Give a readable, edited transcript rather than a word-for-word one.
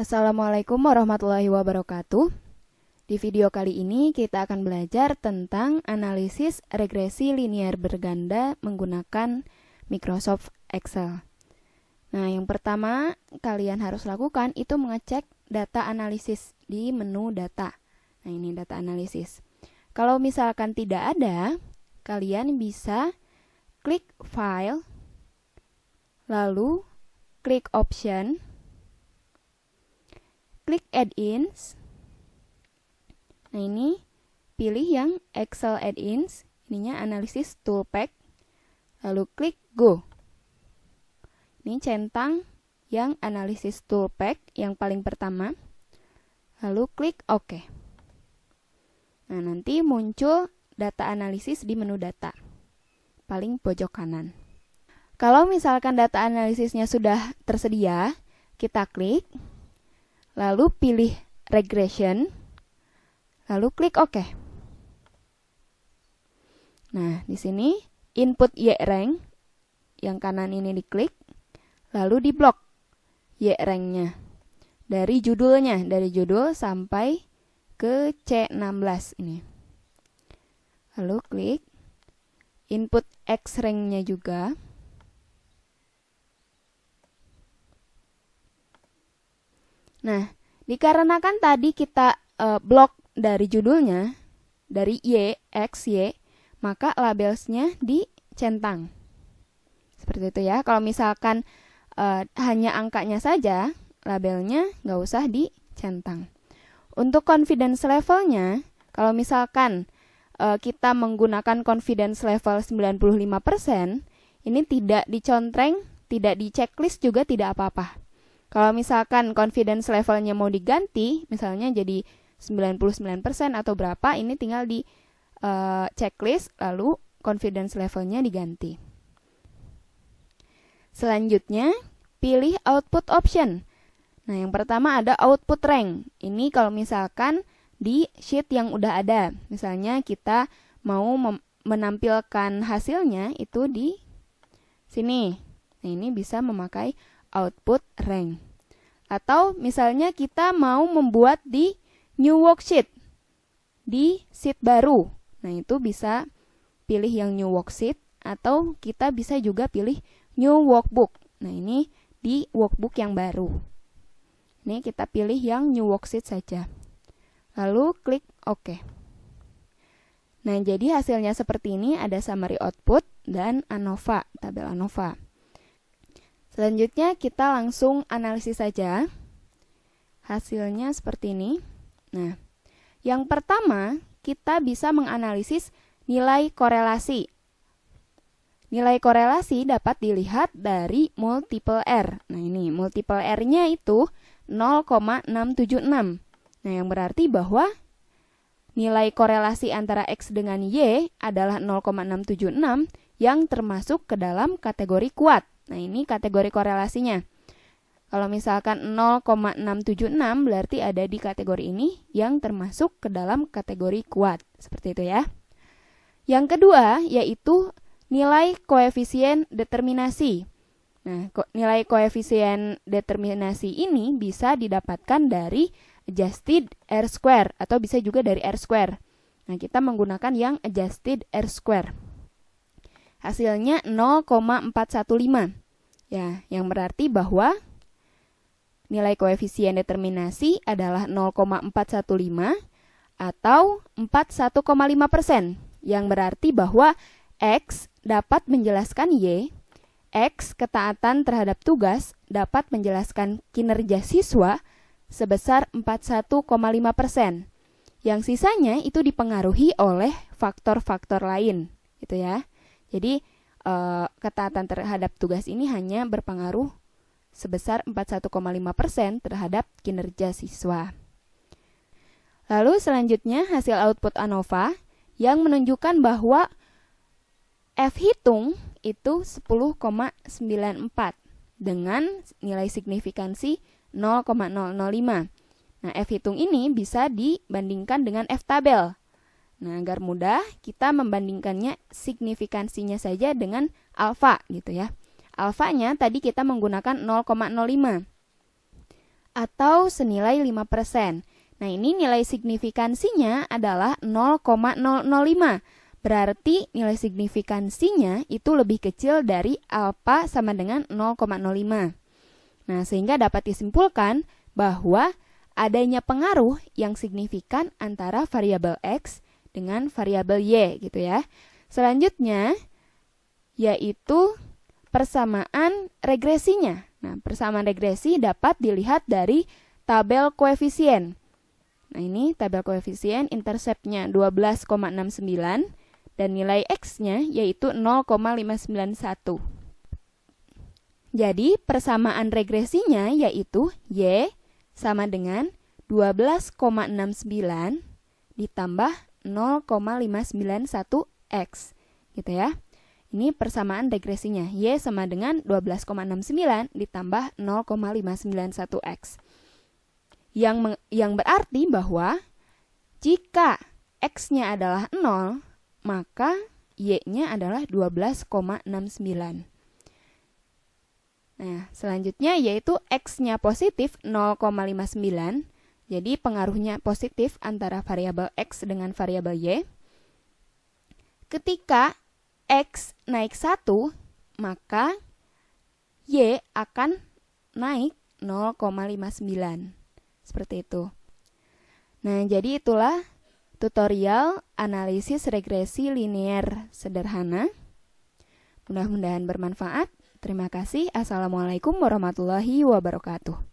Assalamualaikum warahmatullahi wabarakatuh. Di video kali ini kita akan belajar tentang analisis regresi linear berganda menggunakan Microsoft Excel. Nah, yang pertama kalian harus lakukan itu mengecek data analisis di menu data. Nah, ini data analisis. Kalau misalkan tidak ada, kalian bisa klik File, lalu klik Option, klik Add-ins. Nah, ini pilih yang Excel Add-ins, ininya analisis toolpack, lalu klik Go. Ini centang yang analisis toolpack yang paling pertama, lalu klik OK. Nah, nanti muncul data analisis di menu data, paling pojok kanan. Kalau misalkan data analisisnya sudah tersedia, kita klik, lalu pilih regression, lalu klik OK. Nah, di sini input Y-rank, yang kanan ini diklik, lalu diblok Y-rank-nya. Dari judulnya, dari judul sampai ke C16 ini. Lalu klik input X-rank-nya juga. Nah, dikarenakan tadi kita blok dari judulnya, dari Y, X, Y, maka labelsnya dicentang. Seperti itu ya. Kalau misalkan hanya angkanya saja, labelnya nggak usah dicentang. Untuk confidence levelnya, kalau misalkan kita menggunakan confidence level 95%, ini tidak dicontreng, tidak di checklist juga tidak apa-apa. Kalau misalkan confidence levelnya mau diganti, misalnya jadi 99% atau berapa, ini tinggal di checklist, lalu confidence levelnya diganti. Selanjutnya, pilih output option. Nah, yang pertama ada output rank. Ini kalau misalkan di sheet yang udah ada. Misalnya kita mau menampilkan hasilnya itu di sini. Nah, ini bisa memakai output rank. Atau misalnya kita mau membuat di new worksheet, di sheet baru. Nah, itu bisa pilih yang new worksheet, atau kita bisa juga pilih new workbook. Nah, ini di workbook yang baru. Ini kita pilih yang new worksheet saja. Lalu klik OK. Nah, jadi hasilnya seperti ini, ada summary output dan ANOVA, tabel ANOVA. Selanjutnya kita langsung analisis saja. Hasilnya seperti ini. Nah, yang pertama kita bisa menganalisis nilai korelasi. Nilai korelasi dapat dilihat dari multiple R. Nah, ini multiple R-nya itu 0,676. Nah, yang berarti bahwa nilai korelasi antara X dengan Y adalah 0,676 yang termasuk ke dalam kategori kuat. Nah, ini kategori korelasinya. Kalau misalkan 0,676 berarti ada di kategori ini yang termasuk ke dalam kategori kuat. Seperti itu ya. Yang kedua yaitu nilai koefisien determinasi. Nah, nilai koefisien determinasi ini bisa didapatkan dari adjusted R-square atau bisa juga dari R-square. Nah, kita menggunakan yang adjusted R-square. Hasilnya 0,415. Ya, yang berarti bahwa nilai koefisien determinasi adalah 0,415 atau 41,5%. Yang berarti bahwa X dapat menjelaskan Y, X ketaatan terhadap tugas dapat menjelaskan kinerja siswa sebesar 41,5%. Yang sisanya itu dipengaruhi oleh faktor-faktor lain, gitu ya. Jadi ketaatan terhadap tugas ini hanya berpengaruh sebesar 41,5% terhadap kinerja siswa. Lalu selanjutnya hasil output ANOVA yang menunjukkan bahwa F hitung itu 10,94 dengan nilai signifikansi 0,005. Nah, F hitung ini bisa dibandingkan dengan F tabel. Nah, agar mudah kita membandingkannya signifikansinya saja dengan alfa gitu ya. Alfanya tadi kita menggunakan 0,05. atau senilai 5%. Nah, ini nilai signifikansinya adalah 0,005. Berarti nilai signifikansinya itu lebih kecil dari alfa sama dengan 0,05. Nah, sehingga dapat disimpulkan bahwa adanya pengaruh yang signifikan antara variabel X dengan variabel Y gitu ya. Selanjutnya yaitu persamaan regresinya. Nah, persamaan regresi dapat dilihat dari tabel koefisien. Nah, ini tabel koefisien, interceptnya 12,69 dan nilai X-nya yaitu 0,591. Jadi, persamaan regresinya yaitu Y sama dengan 12,69 ditambah 0,591X. Gitu ya. Ini persamaan regresinya. Y sama dengan 12,69 ditambah 0,591X. Yang berarti bahwa jika X-nya adalah 0, maka Y-nya adalah 12,69. Nah, selanjutnya yaitu X-nya positif 0,59. Jadi pengaruhnya positif antara variabel X dengan variabel Y. Ketika X naik 1, maka Y akan naik 0,59. Seperti itu. Nah, jadi itulah tutorial analisis regresi linear sederhana. Mudah-mudahan bermanfaat. Terima kasih. Assalamualaikum warahmatullahi wabarakatuh.